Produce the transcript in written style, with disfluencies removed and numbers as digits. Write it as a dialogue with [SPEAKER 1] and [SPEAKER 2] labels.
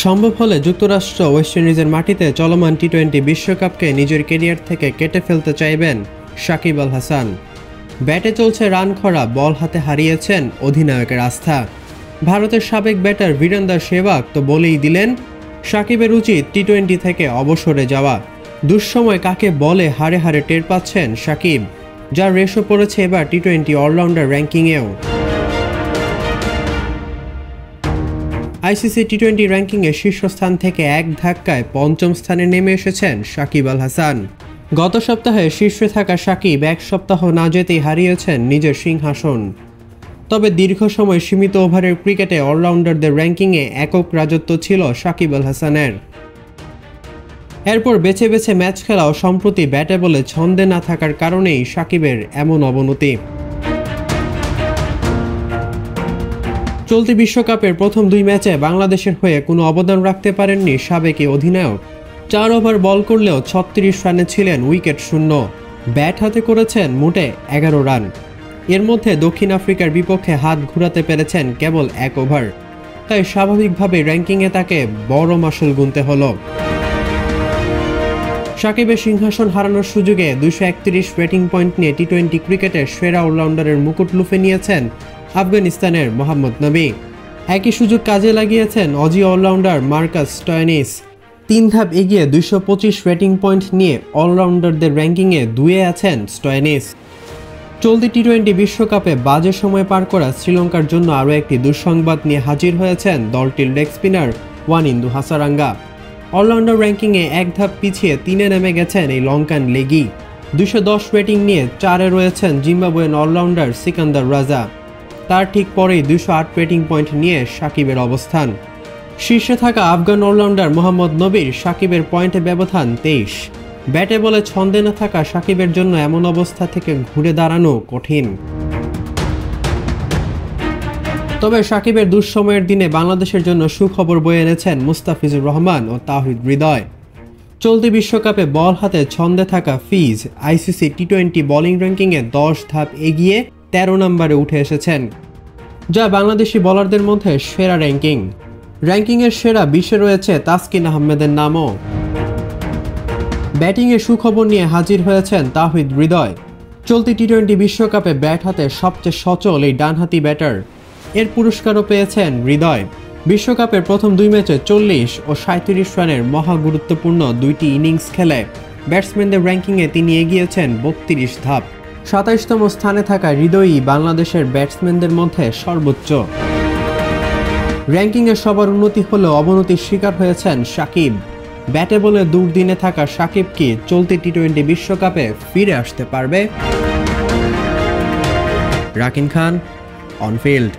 [SPEAKER 1] সম্ভব হলে যুক্তরাষ্ট্র ওয়েস্ট ইন্ডিজের মাটিতে চলমান টি-20 বিশ্বকাপকে নিজের ক্যারিয়ার থেকে কেটে ফেলতে চাইবেন সাকিব আল হাসান। ব্যাটে চলছে রান খরা, বল হাতে হারিয়েছেন অধিনায়কের আস্থা। ভারতের সাবেক ব্যাটার বীরেন্দর সেহবাগ তো বলেই দিলেন, সাকিবের উচিত টি-20 থেকে অবসরে যাওয়া। দুঃসময় কাকে বলে হারে হারে টের পাচ্ছেন সাকিব, যার রেশো পড়েছে এবার টি-20 অলরাউন্ডার র্যাঙ্কিংয়েও। আইসিসি টি-20 র্যাঙ্কিংয়ে শীর্ষস্থান থেকে এক ধাক্কায় পঞ্চম স্থানে নেমে এসেছেন সাকিব আল হাসান। গত সপ্তাহে শীর্ষে থাকা সাকিব এক সপ্তাহ না যেতেই হারিয়েছেন নিজের সিংহাসন। তবে দীর্ঘ সময় সীমিত ওভারের ক্রিকেটে অলরাউন্ডারদের র্যাঙ্কিংয়ে একক রাজত্ব ছিল সাকিব আল হাসানের। এরপর বেছে বেছে ম্যাচ খেলাও সম্প্রতি ব্যাটে বলে ছন্দে না থাকার কারণেই সাকিবের এমন অবনতি। চলতি বিশ্বকাপের প্রথম 2 ম্যাচে বাংলাদেশের হয়ে কোনো অবদান রাখতে পারেননি সাবেক অধিনায়ক। 4 ওভার বল করলেও 36 রানে ছিলেন উইকেট শূন্য। ব্যাট হাতে করেছেন মোটে 11 রান। এর মধ্যে দক্ষিণ আফ্রিকার বিপক্ষে হাত ঘুরাতে পেরেছেন কেবল 1 ওভার। তাই স্বাভাবিকভাবে র্যাঙ্কিংয়ে তাকে বড় মাসুল গুনতে হলো। সাকিবের সিংহাসন হারানোর সুযোগে 231 রেটিং পয়েন্ট নিয়ে টি-20 ক্রিকেটের সেরা অলরাউন্ডারের মুকুট লুফে নিয়েছেন আফগানিস্তানের মোহাম্মদ নবী। একই সুযোগ কাজে লাগিয়েছেন অজি অলরাউন্ডার মার্কাস স্টয়নিস। 3 ধাপ এগিয়ে 225 রেটিং পয়েন্ট নিয়ে অলরাউন্ডারদের র্যাঙ্কিংয়ে 2-এ আছেন স্টয়নিস। চলতি টি-20 বিশ্বকাপে বাজে সময় পার করা শ্রীলঙ্কার জন্য আরও একটি দুঃসংবাদ নিয়ে হাজির হয়েছেন দলটির leg spinner Wanindu Hasaranga. Allrounder র্যাঙ্কিংয়ে 1 ধাপ পিছিয়ে 3-এ নেমে গেছেন এই লঙ্কান লেগি। 210 রেটিং নিয়ে 4-এ রয়েছেন জিম্বাবুয়েন অলরাউন্ডার সিকান্দার রাজা। তার ঠিক পরেই 208 রেটিং পয়েন্ট নিয়ে সাকিবের অবস্থান। শীর্ষে থাকা আফগান অলরাউন্ডার মোহাম্মদ নবীর সাকিবের পয়েন্টে ব্যবধান 23। ব্যাটে বলে ছন্দে না থাকা সাকিবের জন্য এমন অবস্থা থেকে ঘুরে দাঁড়ানো কঠিন। তবে সাকিবের দুঃসময়ের দিনে বাংলাদেশের জন্য সুখবর বয়ে এনেছেন মুস্তাফিজুর রহমান ও তাওহিদ হৃদয়। চলতি বিশ্বকাপে বল হাতে ছন্দে থাকা ফিজ আইসিসি টি-20 বোলিং র্যাঙ্কিংয়ে 10 ধাপ এগিয়ে 13 নম্বরে উঠে এসেছেন, যা বাংলাদেশি বোলারদের মধ্যে সেরা র্যাঙ্কিং। র্যাঙ্কিংয়ের সেরা 20-এ রয়েছে তাসকিন আহমেদের নামও। ব্যাটিংয়ে সুখবর নিয়ে হাজির হয়েছেন তাওহিদ হৃদয়। চলতি টি-20 বিশ্বকাপে ব্যাট হাতে সবচেয়ে সচল এই ডানহাতি ব্যাটার। এর পুরস্কারও পেয়েছেন হৃদয়। বিশ্বকাপের প্রথম 2 ম্যাচে 40 ও 37 রানের মহা গুরুত্বপূর্ণ 2টি ইনিংস খেলে ব্যাটসম্যানদের র্যাঙ্কিংয়ে তিনি এগিয়েছেন 32 ধাপ। 27তম স্থানে থাকা হৃদয়ই বাংলাদেশের ব্যাটসম্যানদের মধ্যে সর্বোচ্চ। র্যাঙ্কিংয়ে সবার উন্নতি হলেও অবনতির শিকার হয়েছেন সাকিব। ব্যাটে বলে দুর্দিনে থাকা সাকিব কি চলতি টি-20 বিশ্বকাপে ফিরে আসতে পারবে? রাকিন খান, অন ফিল্ড।